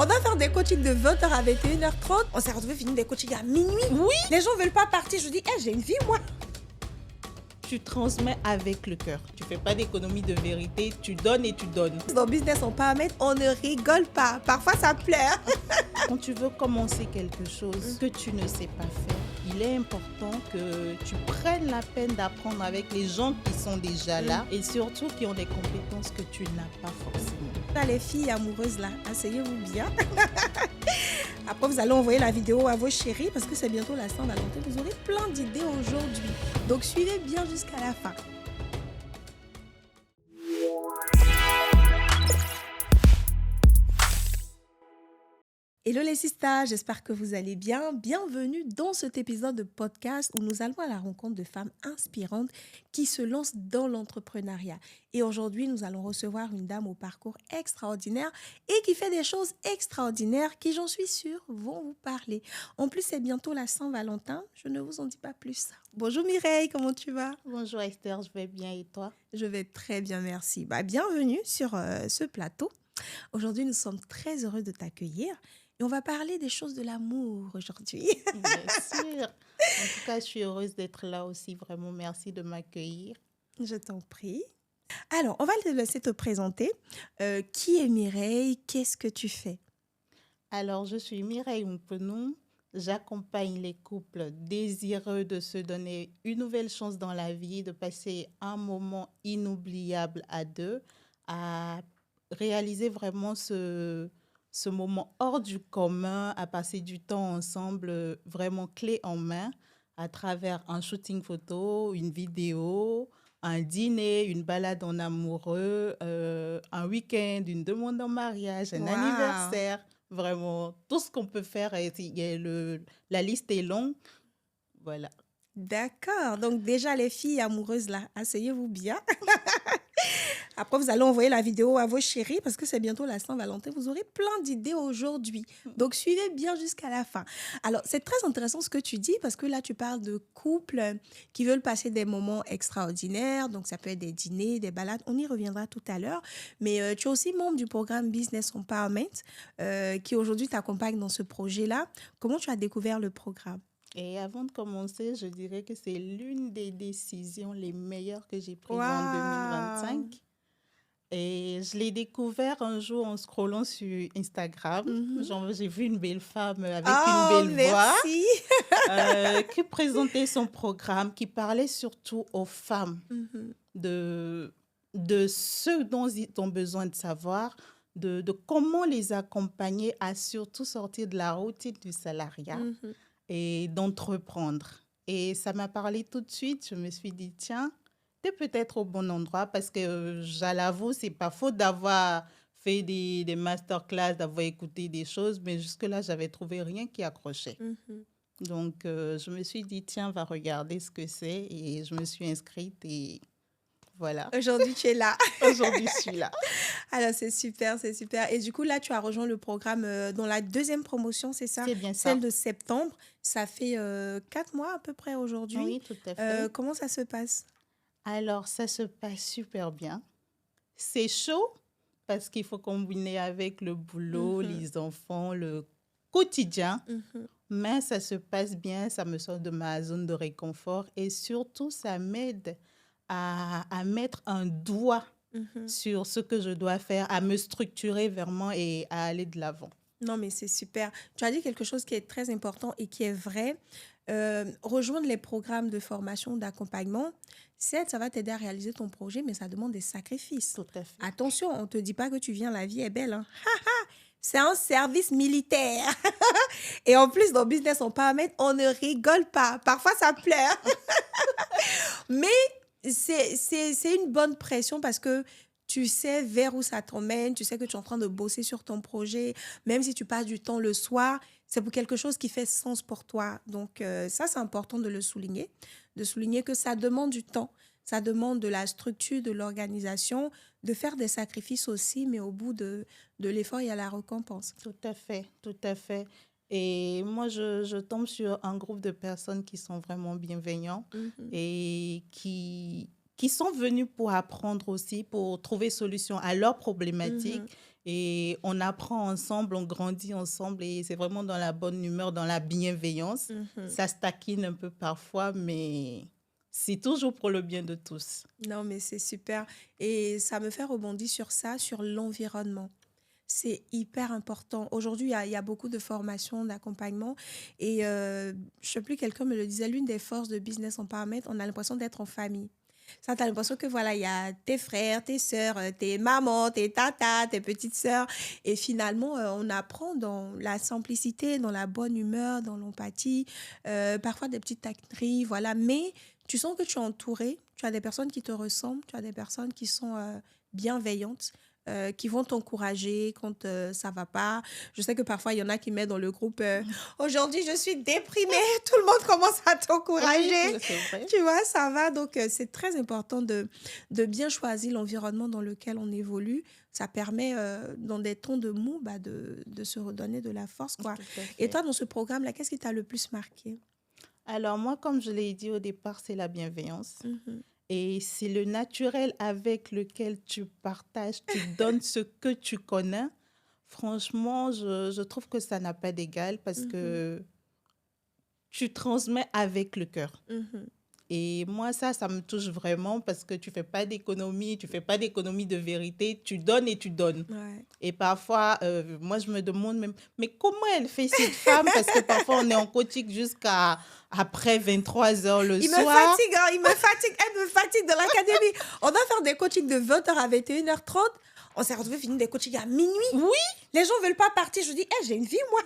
On doit faire des coachings de 20h à 21h30. On s'est retrouvés finir des coachings à minuit. Oui. Les gens veulent pas partir. Je dis, j'ai une vie, moi. Tu transmets avec le cœur. Tu fais pas d'économie de vérité. Tu donnes et tu donnes. Dans Business Empowerment, on ne rigole pas. Parfois, ça pleure. Quand tu veux commencer quelque chose que tu ne sais pas faire, il est important que tu prennes la peine d'apprendre avec les gens qui sont déjà là et surtout qui ont des compétences que tu n'as pas forcément. Là, les filles amoureuses, là, asseyez-vous bien. Après, vous allez envoyer la vidéo à vos chéris parce que c'est bientôt la Saint-Valentin. Vous aurez plein d'idées aujourd'hui. Donc, suivez bien jusqu'à la fin. Hello les sisters, j'espère que vous allez bien. Bienvenue dans cet épisode de podcast où nous allons à la rencontre de femmes inspirantes qui se lancent dans l'entrepreneuriat. Et aujourd'hui, nous allons recevoir une dame au parcours extraordinaire et qui fait des choses extraordinaires qui, j'en suis sûre, vont vous parler. En plus, c'est bientôt la Saint-Valentin. Je ne vous en dis pas plus. Bonjour Mireille, comment tu vas? Bonjour Esther, je vais bien et toi? Je vais très bien, merci. Bienvenue sur ce plateau. Aujourd'hui, nous sommes très heureux de t'accueillir. Et on va parler des choses de l'amour aujourd'hui. Bien sûr. En tout cas, je suis heureuse d'être là aussi. Vraiment, merci de m'accueillir. Je t'en prie. Alors, on va te laisser te présenter. Qui est Mireille? Qu'est-ce que tu fais? Alors, je suis Mireille Mpenou. J'accompagne les couples désireux de se donner une nouvelle chance dans la vie, de passer un moment inoubliable à deux, à réaliser vraiment ce moment hors du commun, à passer du temps ensemble, vraiment clé en main, à travers un shooting photo, une vidéo, un dîner, une balade en amoureux, un week-end, une demande en mariage, un anniversaire. Vraiment, tout ce qu'on peut faire, la liste est longue. Voilà. D'accord. Donc déjà, les filles amoureuses, là, asseyez-vous bien. Après, vous allez envoyer la vidéo à vos chéris parce que c'est bientôt la Saint-Valentin. Vous aurez plein d'idées aujourd'hui. Donc, suivez bien jusqu'à la fin. Alors, c'est très intéressant ce que tu dis parce que là, tu parles de couples qui veulent passer des moments extraordinaires. Donc, ça peut être des dîners, des balades. On y reviendra tout à l'heure. Mais tu es aussi membre du programme Business Empowerment qui aujourd'hui t'accompagne dans ce projet-là. Comment tu as découvert le programme? Et avant de commencer, je dirais que c'est l'une des décisions les meilleures que j'ai prises en 2025. Et je l'ai découvert un jour en scrollant sur Instagram. Genre, j'ai vu une belle femme avec une belle voix qui présentait son programme, qui parlait surtout aux femmes de ce dont ils ont besoin de savoir, de comment les accompagner à surtout sortir de la routine du salariat et d'entreprendre. Et ça m'a parlé tout de suite. Je me suis dit, tiens, t'es peut-être au bon endroit parce que, je l'avoue, c'est pas faute d'avoir fait des masterclass, d'avoir écouté des choses, mais jusque-là, j'avais trouvé rien qui accrochait. Donc, je me suis dit, tiens, va regarder ce que c'est. Et je me suis inscrite et voilà. Aujourd'hui, tu es là. Aujourd'hui, je suis là. Alors, c'est super, c'est super. Et du coup, là, tu as rejoint le programme dans la deuxième promotion, c'est ça? C'est bien ça. Celle de septembre. Ça fait 4 mois à peu près aujourd'hui. Oui, tout à fait. Comment ça se passe? Alors, ça se passe super bien. C'est chaud parce qu'il faut combiner avec le boulot, les enfants, le quotidien. Mais ça se passe bien, ça me sort de ma zone de réconfort et surtout, ça m'aide à mettre un doigt sur ce que je dois faire, à me structurer vraiment et à aller de l'avant. Non, mais c'est super. Tu as dit quelque chose qui est très important et qui est vrai. Rejoindre les programmes de formation, d'accompagnement, certes, ça va t'aider à réaliser ton projet, mais ça demande des sacrifices. Tout à fait. Attention, on ne te dit pas que tu viens, la vie est belle. Hein. C'est un service militaire. Et en plus, dans Business Empowerment, on ne rigole pas. Parfois, ça pleure. Mais c'est une bonne pression parce que tu sais vers où ça t'emmène, tu sais que tu es en train de bosser sur ton projet, même si tu passes du temps le soir, c'est pour quelque chose qui fait sens pour toi. Donc ça, c'est important de le souligner, que ça demande du temps, ça demande de la structure, de l'organisation, de faire des sacrifices aussi, mais au bout de l'effort, il y a la récompense. Tout à fait, tout à fait. Et moi, je tombe sur un groupe de personnes qui sont vraiment bienveillants et qui sont venus pour apprendre aussi, pour trouver solution à leurs problématiques Et on apprend ensemble, on grandit ensemble et c'est vraiment dans la bonne humeur, dans la bienveillance. Mhm. Ça se taquine un peu parfois, mais c'est toujours pour le bien de tous. Non, mais c'est super. Et ça me fait rebondir sur ça, sur l'environnement. C'est hyper important. Aujourd'hui, il y a beaucoup de formations, d'accompagnement. Et je sais plus, quelqu'un me le disait, l'une des forces de Business Empowerment, on a l'impression d'être en famille. Ça, tu as l'impression que voilà, il y a tes frères, tes sœurs, tes mamans, tes tatas, tes petites sœurs. Et finalement, on apprend dans la simplicité, dans la bonne humeur, dans l'empathie, parfois des petites taquineries, voilà. Mais tu sens que tu es entouré, tu as des personnes qui te ressemblent, tu as des personnes qui sont bienveillantes, qui vont t'encourager quand ça va pas. Je sais que parfois, il y en a qui mettent dans le groupe aujourd'hui, je suis déprimée. Tout le monde commence à t'encourager. Oui, c'est vrai. Tu vois, ça va. Donc, c'est très important de bien choisir l'environnement dans lequel on évolue. Ça permet, dans des temps de mou, de se redonner de la force, quoi. Tout à Et fait. toi, dans ce programme-là, qu'est-ce qui t'a le plus marqué? Alors moi, comme je l'ai dit au départ, c'est la bienveillance. Mhm. Et c'est le naturel avec lequel tu partages, tu donnes ce que tu connais. Franchement, je trouve que ça n'a pas d'égal parce Mhm. que tu transmets avec le cœur. Mhm. Et moi, ça me touche vraiment parce que tu fais pas d'économie de vérité, tu donnes et tu donnes. Ouais. Et parfois, moi, je me demande même, mais comment elle fait cette femme? Parce que parfois, on est en coaching jusqu'à après 23 heures le Il me soir. fatigue, hein, il me fatigue, elle me fatigue dans l'académie. On doit faire des coachings de 20h à 21h30. On s'est retrouvé finir des coachings à minuit. Oui, Les gens veulent pas partir. Je dis, hey, j'ai une vie, moi.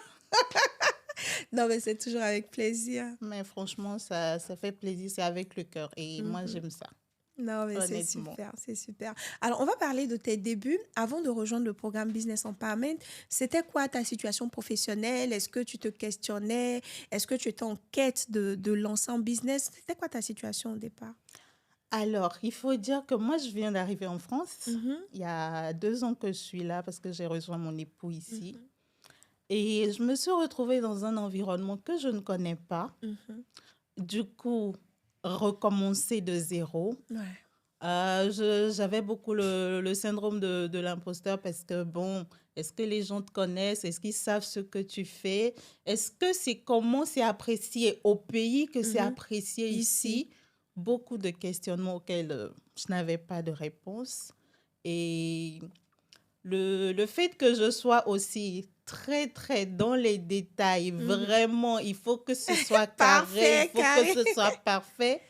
Non, mais c'est toujours avec plaisir. mais franchement, ça fait plaisir, c'est avec le cœur. Et moi, Mhm. j'aime ça, Non, mais c'est honnêtement. super, c'est super. Alors, on va parler de tes débuts. Avant de rejoindre le programme Business Empowerment, c'était quoi ta situation professionnelle? Est-ce que tu te questionnais? Est-ce que tu étais en quête de lancer un business? C'était quoi ta situation au départ? Alors, il faut dire que moi, je viens d'arriver en France. Mhm. Il y a 2 ans que je suis là parce que j'ai rejoint mon époux ici. Mhm. Et je me suis retrouvée dans un environnement que je ne connais pas. Mhm. Du coup, recommencer de zéro. Ouais. J'avais beaucoup le syndrome de l'imposteur parce que, bon, est-ce que les gens te connaissent? Est-ce qu'ils savent ce que tu fais? Est-ce que c'est comment c'est apprécié au pays que c'est Mhm. apprécié Ici. ici? Beaucoup de questionnements auxquels je n'avais pas de réponse. Et le fait que je sois aussi très, très dans les détails, Mhm. vraiment, il faut que ce soit carré, il Parfait, faut que carré. ce soit parfait,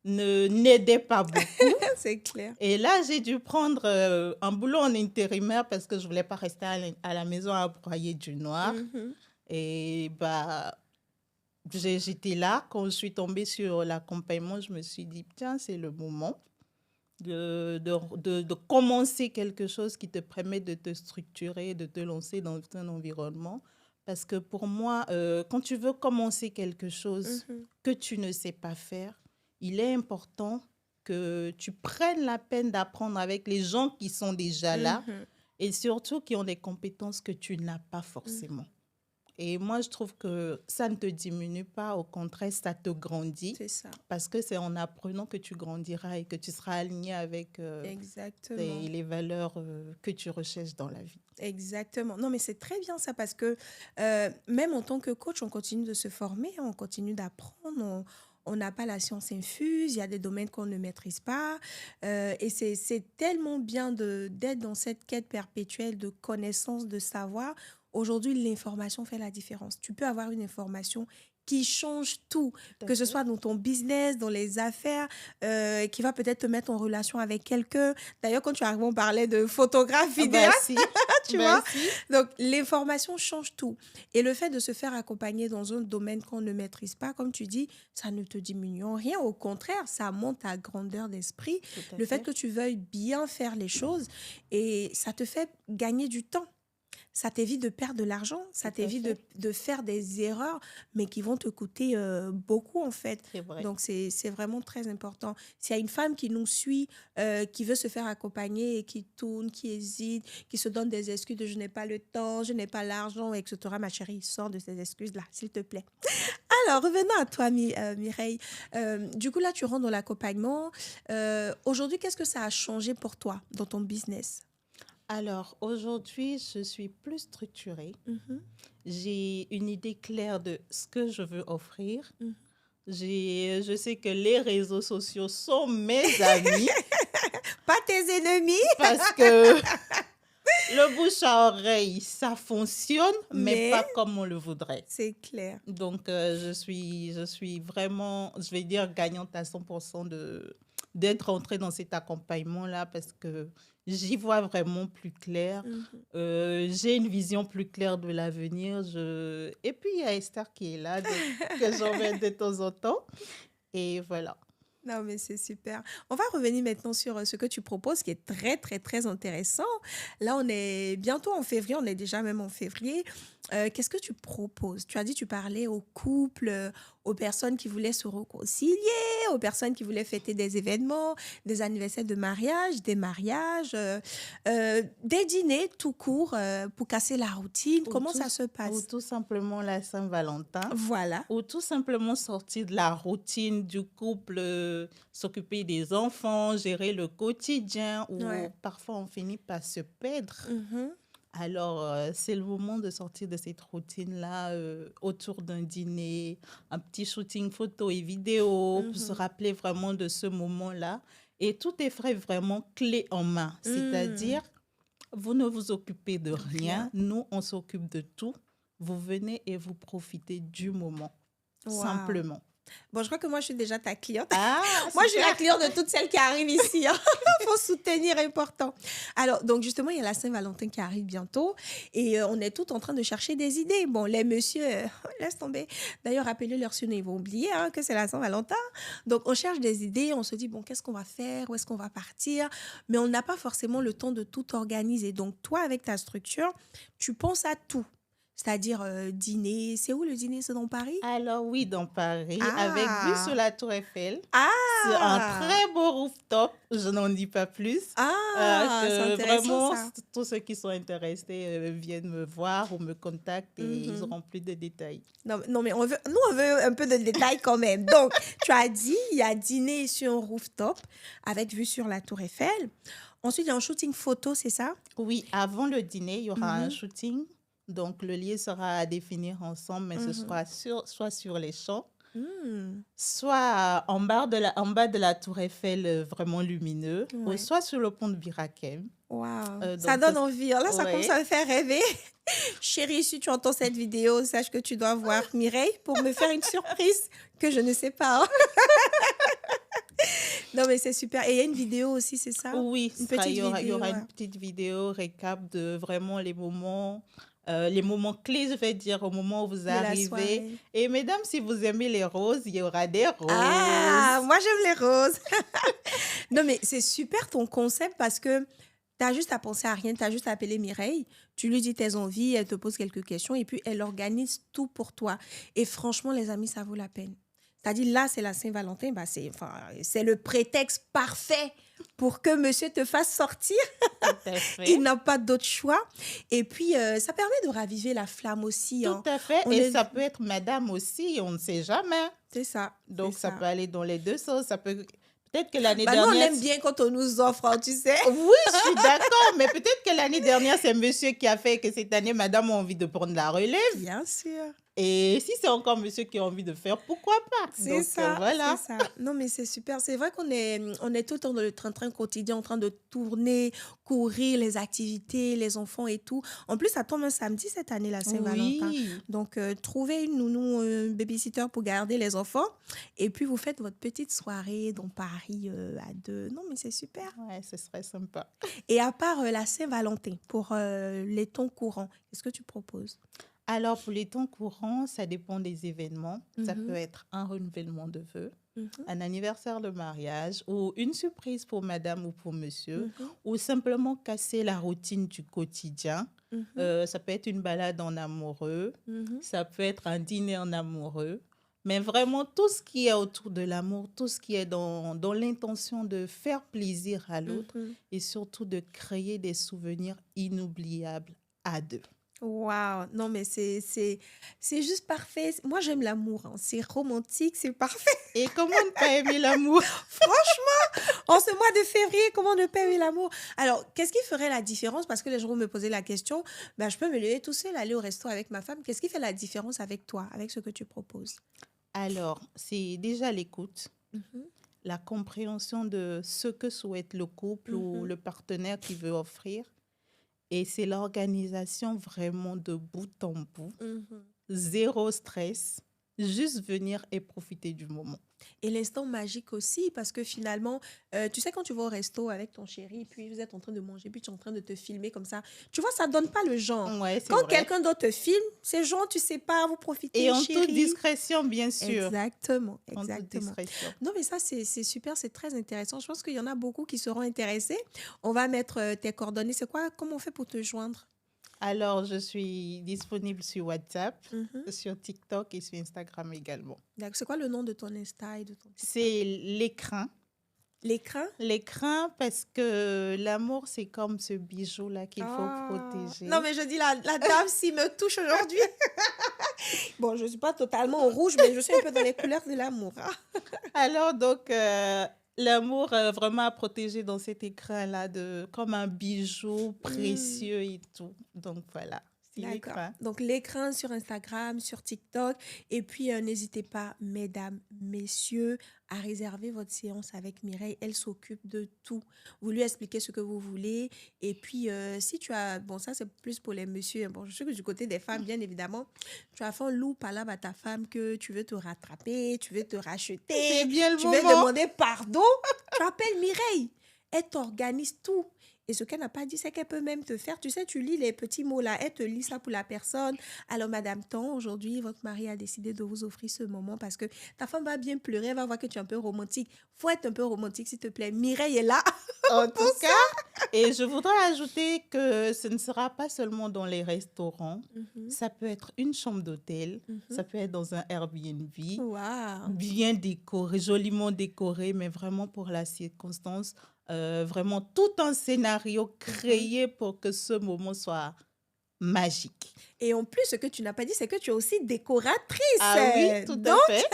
n'aidait pas beaucoup. C'est clair. Et là, j'ai dû prendre un boulot en intérimaire parce que je voulais pas rester à la maison à broyer du noir. Mhm. Et bah, j'étais là. Quand je suis tombée sur l'accompagnement, je me suis dit, tiens, c'est le moment de commencer quelque chose qui te permet de te structurer, de te lancer dans un environnement. Parce que pour moi, quand tu veux commencer quelque chose Mhm. que tu ne sais pas faire, il est important que tu prennes la peine d'apprendre avec les gens qui sont déjà là Mhm. et surtout qui ont des compétences que tu n'as pas Mhm. forcément. Et moi, je trouve que ça ne te diminue pas, au contraire, ça te grandit C'est ça. parce que c'est en apprenant que tu grandiras et que tu seras aligné avec Exactement. les valeurs que tu recherches dans la vie. Exactement. Non, mais c'est très bien ça parce que même en tant que coach, on continue de se former, on continue d'apprendre. On n'a pas la science infuse, il y a des domaines qu'on ne maîtrise pas. Et c'est tellement bien d'être dans cette quête perpétuelle de connaissance, de savoir. Aujourd'hui, l'information fait la différence. Tu peux avoir une information qui change tout, Tout à que ce fait. soit dans ton business, dans les affaires, qui va peut-être te mettre en relation avec quelqu'un. D'ailleurs, quand tu arrives, on parlait de photographe, Ah vidéaste, bah si, tu bah vois. si. Donc, l'information change tout. Et le fait de se faire accompagner dans un domaine qu'on ne maîtrise pas, comme tu dis, ça ne te diminue en rien. Au contraire, ça monte ta grandeur d'esprit. Tout à Le fait fait. que tu veuilles bien faire les choses et ça te fait gagner du temps. Ça t'évite de perdre de l'argent, ça Tout à t'évite fait. de faire des erreurs, mais qui vont te coûter beaucoup en fait. C'est vrai. Donc, c'est vraiment très important. S'il y a une femme qui nous suit, qui veut se faire accompagner et qui tourne, qui hésite, qui se donne des excuses de je n'ai pas le temps, je n'ai pas l'argent, etc., ma chérie, sors de ces excuses-là, s'il te plaît. Alors, revenons à toi, Mireille. Du coup, là, tu rentres dans l'accompagnement. Aujourd'hui, qu'est-ce que ça a changé pour toi dans ton business? Alors, aujourd'hui, je suis plus structurée. Mhm, J'ai une idée claire de ce que je veux offrir. mhm. Je sais que les réseaux sociaux sont mes amis Pas tes ennemis, parce que le bouche à oreille, ça fonctionne, mais mais pas comme on le voudrait. c'est clair. Donc, je suis vraiment, je vais dire, gagnante à 100% d'être entrée dans cet accompagnement-là parce que j'y vois vraiment plus clair. Mhm. J'ai une vision plus claire de l'avenir. Et puis, il y a Esther qui est là, donc, que j'emmène de temps en temps. Et voilà. Non, mais c'est super. On va revenir maintenant sur ce que tu proposes, qui est très, très, très intéressant. Là, on est bientôt en février, on est déjà même en février. Qu'est-ce que tu proposes? Tu as dit, tu parlais aux couples, aux personnes qui voulaient se réconcilier, aux personnes qui voulaient fêter des événements, des anniversaires de mariage, des mariages, des dîners tout court pour casser la routine. Ou Comment tout, ça se ou passe? tout simplement la Saint-Valentin. Voilà. Ou tout simplement sortir de la routine du couple, s'occuper des enfants, gérer le quotidien, ou Ouais. parfois on finit par se perdre. Mhm. Alors, c'est le moment de sortir de cette routine-là autour d'un dîner, un petit shooting photo et vidéo pour se Mhm. rappeler vraiment de ce moment-là. Et tout est fait vraiment clé en main. Mm. C'est-à-dire, vous ne vous occupez de Rien. rien, nous, on s'occupe de tout. Vous venez et vous profitez du moment, Waouh. simplement. Bon, je crois que moi, je suis déjà ta cliente. Ah, Moi, je suis la super! cliente de toutes celles qui arrivent ici. Il faut soutenir, important. Alors, donc, justement, il y a la Saint-Valentin qui arrive bientôt et on est tous en train de chercher des idées. Bon, les messieurs, laisse tomber. D'ailleurs, rappelez-leur si ils vont oublier que c'est la Saint-Valentin. Donc, on cherche des idées, on se dit, bon, qu'est-ce qu'on va faire? Où est-ce qu'on va partir? Mais on n'a pas forcément le temps de tout organiser. Donc, toi, avec ta structure, tu penses à tout. C'est-à-dire dîner. C'est où le dîner? C'est dans Paris? Alors oui, dans Paris, avec vue sur Ah! la Tour Eiffel, sur un Ah! très beau rooftop, je n'en dis pas plus, Ah! C'est que intéressant vraiment ça. tous ceux qui sont intéressés viennent me voir ou me contactent et ils Mhm. auront plus de détails. Non, non, mais nous, on veut un peu de détails quand même. Donc, tu as dit, il y a dîner sur un rooftop avec vue sur la Tour Eiffel. Ensuite, il y a un shooting photo, c'est ça? Oui, avant le dîner, il y aura un Mhm, shooting. Donc le lieu sera à définir ensemble, mais ce mhm. sera soit sur les champs, Hmm. soit en bas de la Tour Eiffel vraiment lumineux, ou Ouais. soit sur le pont de Birakem. Waouh. Ça Donc, ce donne envie, hein. Là, ça commence ouais. à me faire rêver. Chérie, si tu entends cette vidéo, sache que tu dois voir Mireille pour me faire une surprise que je ne sais pas, hein. Non, mais c'est super. Et il y a une vidéo aussi, c'est ça? Oui, Une petite il y vidéo, aura ouais. une petite vidéo récap de vraiment les moments clés, je vais dire, au moment où vous De la arrivez. soirée. Et mesdames, si vous aimez les roses, il y aura des Ah, roses. moi j'aime les roses. Non, mais c'est super ton concept parce que tu as juste à penser à rien, tu as juste à appeler Mireille, tu lui dis tes envies, elle te pose quelques questions et puis elle organise tout pour toi. Et franchement, les amis, ça vaut la peine. C'est-à-dire, là, c'est la Saint-Valentin, bah, c'est le prétexte parfait pour que monsieur te fasse sortir. Tout à Il fait. n'a pas d'autre choix. Et puis, ça permet de raviver la flamme aussi, Tout hein. à fait. On Et est... ça peut être madame aussi, on ne sait jamais. C'est ça, c'est Donc, ça ça. peut aller dans les deux sens. Ça peut... Peut-être que l'année Bah, nous, on dernière... aime bien quand on nous offre, hein, tu sais. Oui, je suis d'accord, mais peut-être que l'année dernière, c'est monsieur qui a fait que cette année, madame a envie de prendre la relève. Bien sûr. Et si c'est encore monsieur qui a envie de faire, pourquoi pas? C'est Donc, ça, voilà. c'est ça. Non, mais c'est super. C'est vrai on est tout le temps dans le train-train quotidien, en train de tourner, courir, les activités, les enfants et tout. En plus, ça tombe un samedi cette année, la Saint-Valentin. Oui, Donc, trouvez une nounou, un babysitter pour garder les enfants. Et puis, vous faites votre petite soirée dans Paris à deux. Non, mais c'est super. ouais, ce serait sympa. Et à part la Saint-Valentin, pour les temps courants, qu'est-ce que tu proposes? Alors, pour les temps courants, ça dépend des événements. Ça Mhm, peut être un renouvellement de vœux, mhm, un anniversaire de mariage ou une surprise pour madame ou pour monsieur, mhm, ou simplement casser la routine du quotidien. mhm, Ça peut être une balade en amoureux, mhm, ça peut être un dîner en amoureux, mais vraiment tout ce qui est autour de l'amour, tout ce qui est dans l'intention de faire plaisir à l'autre mhm. et surtout de créer des souvenirs inoubliables à deux. Waouh! Non, mais c'est juste parfait. Moi, j'aime l'amour, hein. C'est romantique, c'est parfait. Et comment ne pas aimer l'amour? Franchement, en ce mois de février, comment ne pas aimer l'amour? Alors, qu'est-ce qui ferait la différence? Parce que les gens me posaient la question. Ben, je peux me lever tout seul, aller au resto avec ma femme. Qu'est-ce qui fait la différence avec toi, avec ce que tu proposes? Alors, c'est déjà l'écoute, Mhm, la compréhension de ce que souhaite le couple ou mhm, le partenaire qui veut offrir. Et c'est l'organisation vraiment de bout en bout. mhm. Zéro stress. Juste venir et profiter du moment. Et l'instant magique aussi, parce que finalement, tu sais, quand tu vas au resto avec ton chéri, puis vous êtes en train de manger, puis tu es en train de te filmer comme ça, tu vois, ça donne pas le genre. Ouais, c'est Quand vrai. quelqu'un d'autre te filme, c'est genre, tu sais pas, vous Et profitez, en toute chéri. discrétion, bien sûr. Exactement, En toute exactement. discrétion. Non, mais ça, c'est super, c'est très intéressant. Je pense qu'il y en a beaucoup qui seront intéressés. On va mettre tes coordonnées. C'est quoi, comment on fait pour te joindre? Alors, je suis disponible sur WhatsApp, Mhm. sur TikTok et sur Instagram également. D'accord. C'est quoi le nom de ton Insta et de ton TikTok? C'est l'écran. L'écran? L'écran parce que l'amour, c'est comme ce bijou-là qu'il faut Ah. Non, protéger. mais je dis, la dame, s'il me touche aujourd'hui. Bon, je ne suis pas totalement au rouge, mais je suis un peu dans les couleurs de l'amour, hein. Alors, donc, l'amour vraiment à protéger dans cet écran-là, comme un bijou Hmm. précieux et tout. Donc, voilà, c'est D'accord. l'écran. Donc, l'écran sur Instagram, sur TikTok. Et puis, n'hésitez pas, mesdames, messieurs, à réserver votre séance avec Mireille. Elle s'occupe de tout. Vous lui expliquez ce que vous voulez. Et puis, si tu as... Bon, ça, c'est plus pour les messieurs. Bon, je sais que du côté des femmes, bien évidemment, tu as fait un loup palabre à ta femme que tu veux te rattraper, tu veux te C'est racheter, bien le tu veux moment. demander pardon. Tu appelles Mireille. Elle t'organise tout. Et ce qu'elle n'a pas dit, c'est qu'elle peut même te faire, tu sais, tu lis les petits mots là, elle te lit ça pour la personne. Alors, Madame Ton, aujourd'hui, votre mari a décidé de vous offrir ce moment parce que ta femme va bien pleurer, elle va voir que tu es un peu romantique. Faut être un peu romantique, s'il te plaît. Mireille est là En pour tout ça. cas, et je voudrais ajouter que ce ne sera pas seulement dans les restaurants. Mhm, Ça peut être une chambre d'hôtel, ça mhm. peut être dans un Airbnb, Waouh. bien décoré, joliment décoré, mais vraiment pour la circonstance, vraiment tout un scénario Mhm. créé pour que ce moment soit magique. Et en plus, ce que tu n'as pas dit, c'est que tu es aussi décoratrice. Ah oui, tout à Donc, fait.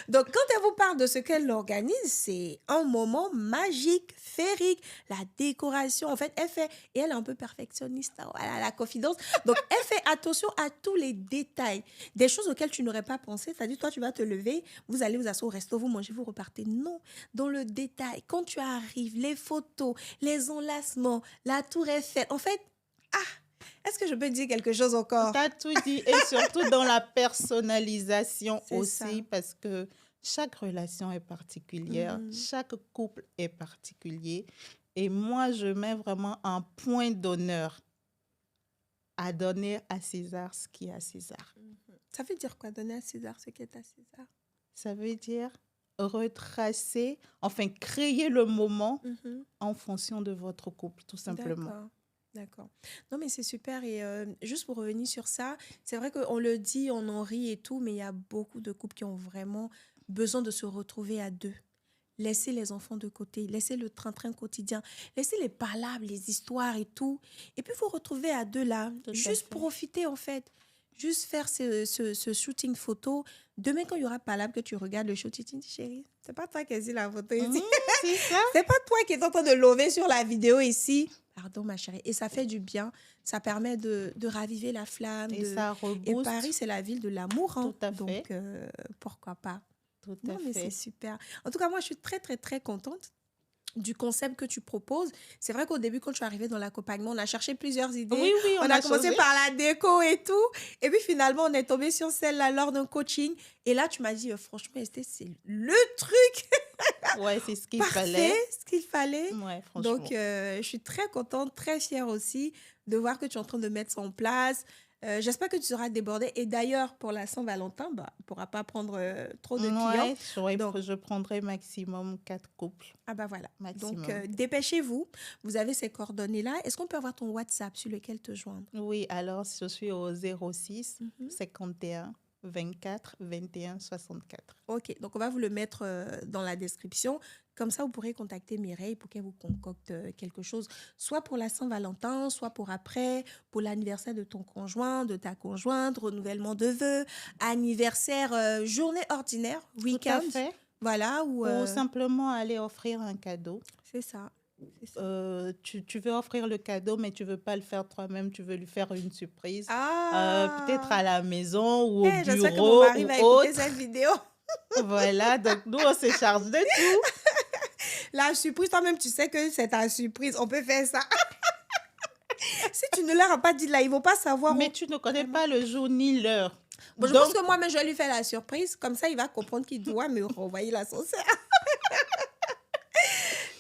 Donc, quand elle vous parle de ce qu'elle organise, c'est un moment magique, féerique, la décoration. En fait, elle fait, et elle est un peu perfectionniste, hein, voilà, la confidence. Donc, elle fait attention à tous les détails, des choses auxquelles tu n'aurais pas pensé. C'est-à-dire, toi, tu vas te lever, vous allez vous asseoir au resto, vous mangez, vous repartez. Non, dans le détail, quand tu arrives, les photos, les enlacements, la tour Eiffel. En fait, est-ce que je peux dire quelque chose encore? Tu as tout dit et surtout dans la personnalisation C'est ça. aussi parce que chaque relation est particulière, Mhm. chaque couple est particulier et moi je mets vraiment un point d'honneur à donner à César ce qui est à César. Ça veut dire quoi, donner à César ce qui est à César? Ça veut dire retracer, enfin créer le moment Mhm. en fonction de votre couple tout simplement. D'accord. D'accord. Non, mais c'est super. Et juste pour revenir sur ça, c'est vrai qu'on le dit, on en rit et tout, mais il y a beaucoup de couples qui ont vraiment besoin de se retrouver à deux. Laissez les enfants de côté, laissez le train-train quotidien, laissez les palabres, les histoires et tout. Et puis, vous retrouver à deux là. Tout à Juste fait. profiter, en fait. Juste faire ce shooting photo. Demain, quand il y aura palabre, que tu regardes le shooting, tu dis, chérie, c'est pas toi qui as dit la photo ici. Mhm, c'est ça. C'est pas toi qui es en train de lever sur la vidéo ici. Pardon, ma chérie. Et ça fait du bien. Ça permet de raviver la flamme. Et ça Et rebooste. Paris, c'est la ville de l'amour, hein. Tout à fait. Donc, pourquoi pas? Tout Non, à mais c'est fait. super. En tout cas, moi, je suis très, très, très contente du concept que tu proposes. C'est vrai qu'au début, quand je suis arrivée dans l'accompagnement, on a cherché plusieurs Oui, idées. oui, On on a a commencé changé. par la déco et tout. Et puis finalement, on est tombé sur celle-là lors d'un coaching. Et là, tu m'as dit, franchement, Estée, c'est le truc Ouais, c'est ce qu'il parfait, fallait. ce qu'il fallait. Ouais, Donc, franchement. je suis très contente, très fière aussi de voir que tu es en train de mettre ça en place. J'espère que tu seras débordée. Et d'ailleurs, pour la Saint-Valentin, bah, on ne pourra pas prendre trop de clients. Ouais, Donc, je prendrai maximum 4 couples. ah bah voilà. Donc, Maximum. dépêchez-vous. Vous avez ces coordonnées-là. Est-ce qu'on peut avoir ton WhatsApp sur lequel te joindre? Oui, alors je suis au 06 Mhm. 51 24 21 64. Ok, donc on va vous le mettre dans la description. Comme ça, vous pourrez contacter Mireille pour qu'elle vous concocte quelque chose, soit pour la Saint-Valentin, soit pour après, pour l'anniversaire de ton conjoint, de ta conjointe, renouvellement de vœux, anniversaire, journée ordinaire, Tout week-end. à fait. Voilà, ou Ou simplement aller offrir un cadeau. c'est ça. C'est ça. Tu veux offrir le cadeau, mais tu veux pas le faire toi-même, tu veux lui faire une surprise. Peut-être Ah! à la maison ou au J'espère que mon bureau mari ou va écouter autre. cette vidéo. Voilà, donc nous, on se charge de tout. La surprise, toi-même, tu sais que c'est ta surprise. On peut faire ça. Si tu ne leur as pas dit là, ils vont pas savoir Mais où. tu ne connais pas le jour ni l'heure. Bon, je pense Donc, que moi-même, je vais lui faire la surprise. Comme ça, il va comprendre qu'il doit me renvoyer la saucière.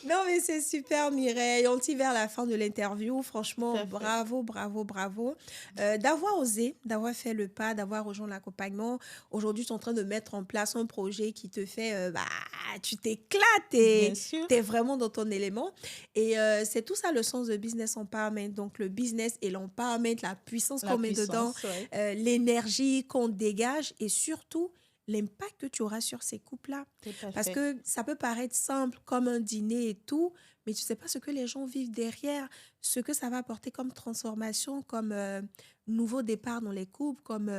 Non, mais c'est super, Mireille. On tire vers la fin de l'interview. tout Franchement, à fait. bravo, bravo, bravo. D'avoir osé, d'avoir fait le pas, d'avoir rejoint l'accompagnement. Aujourd'hui, tu es en train de mettre en place un projet qui te fait... tu t'éclates et Bien sûr. tu es vraiment dans ton élément. Et c'est tout ça le sens de Business Empowerment. Donc, le business et l'empowerment, la puissance La qu'on met dedans, puissance, ouais. l'énergie qu'on dégage et surtout l'impact que tu auras sur ces couples-là. Tout à Parce fait. que ça peut paraître simple comme un dîner et tout, mais tu ne sais pas ce que les gens vivent derrière, ce que ça va apporter comme transformation, comme nouveau départ dans les couples, comme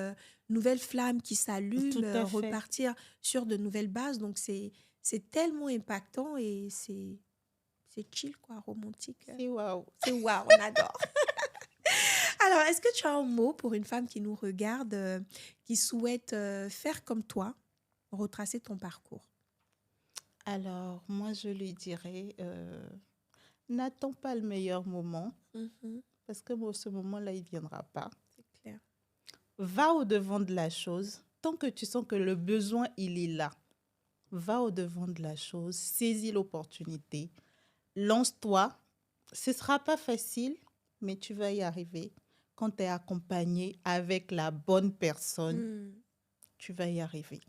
nouvelle flamme qui s'allume, Tout à fait. repartir sur de nouvelles bases. Donc, c'est tellement impactant et c'est chill, quoi, romantique. C'est waouh. C'est waouh, on adore. Alors, est-ce que tu as un mot pour une femme qui nous regarde, qui souhaite faire comme toi, retracer ton parcours? Alors, moi, je lui dirais, n'attends pas le meilleur moment, Mhm, parce que ce moment-là, il ne viendra pas. c'est clair. Va au-devant de la chose. Tant que tu sens que le besoin, il est là, va au-devant de la chose, saisis l'opportunité, lance-toi. Ce ne sera pas facile, mais tu vas y arriver. Quand tu es accompagné avec la bonne personne, Hmm. tu vas y arriver.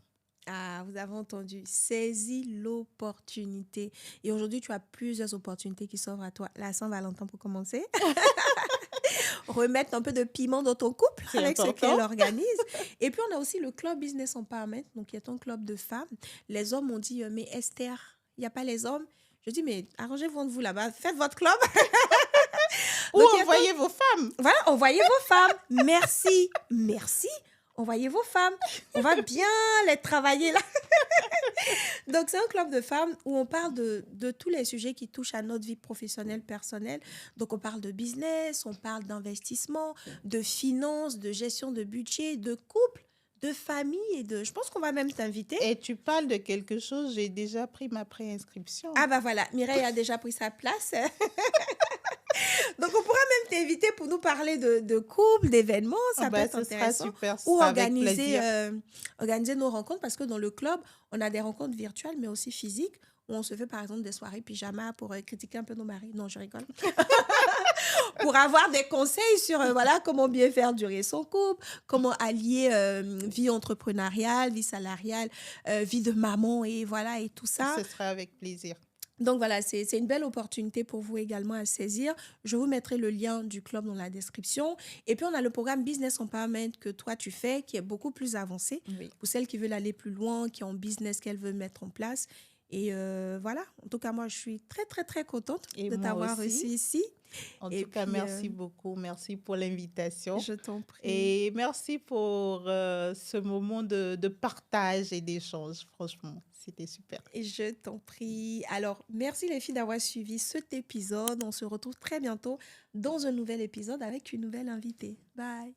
Ah, vous avez entendu, saisis l'opportunité. Et aujourd'hui, tu as plusieurs opportunités qui s'offrent à toi. La Saint-Valentin pour commencer. Remettre un peu de piment dans ton couple C'est avec ce important. qu'elle organise. Et puis, on a aussi le club Business Empowerment, donc qui est un club de femmes. Les hommes ont dit, mais Esther, il n'y a pas les hommes. Je dis, mais arrangez-vous entre vous là-bas, faites votre club. Ou Donc, il y a envoyez vos femmes. Voilà, envoyez vos femmes. Merci, merci. Envoyez vos femmes. On va bien les travailler là. Donc, c'est un club de femmes où on parle de tous les sujets qui touchent à notre vie professionnelle, personnelle. Donc, on parle de business, on parle d'investissement, de finances, de gestion de budget, de couple, de famille et de... Je pense qu'on va même t'inviter. Et tu parles de quelque chose, j'ai déjà pris ma préinscription. Ah bah voilà, Mireille a déjà pris sa place. Donc, on pourra même t'inviter pour nous parler de couple, d'événements. Ça peut être Ce sera intéressant. super, ce Ou sera avec organiser, plaisir. organiser nos rencontres parce que dans le club, on a des rencontres virtuelles mais aussi physiques où on se fait par exemple des soirées pyjama pour critiquer un peu nos maris. Non, je rigole. Pour avoir des conseils sur voilà, comment bien faire durer son couple, comment allier vie entrepreneuriale, vie salariale, vie de maman et voilà et tout ça. Ce sera avec plaisir. Donc voilà, c'est une belle opportunité pour vous également à saisir. Je vous mettrai le lien du club dans la description. Et puis, on a le programme Business Empowerment que toi, tu fais, qui est beaucoup plus avancé. Oui. Pour celles qui veulent aller plus loin, qui ont un business qu'elles veulent mettre en place. Et voilà, en tout cas, moi, je suis très, très, très contente Et de moi t'avoir aussi. reçu ici. En Et tout cas, puis, merci beaucoup. Merci pour l'invitation. Je t'en prie. Et merci pour ce moment de partage et d'échange. Franchement, c'était super. Et je t'en prie. Alors, merci les filles d'avoir suivi cet épisode. On se retrouve très bientôt dans un nouvel épisode avec une nouvelle invitée. Bye.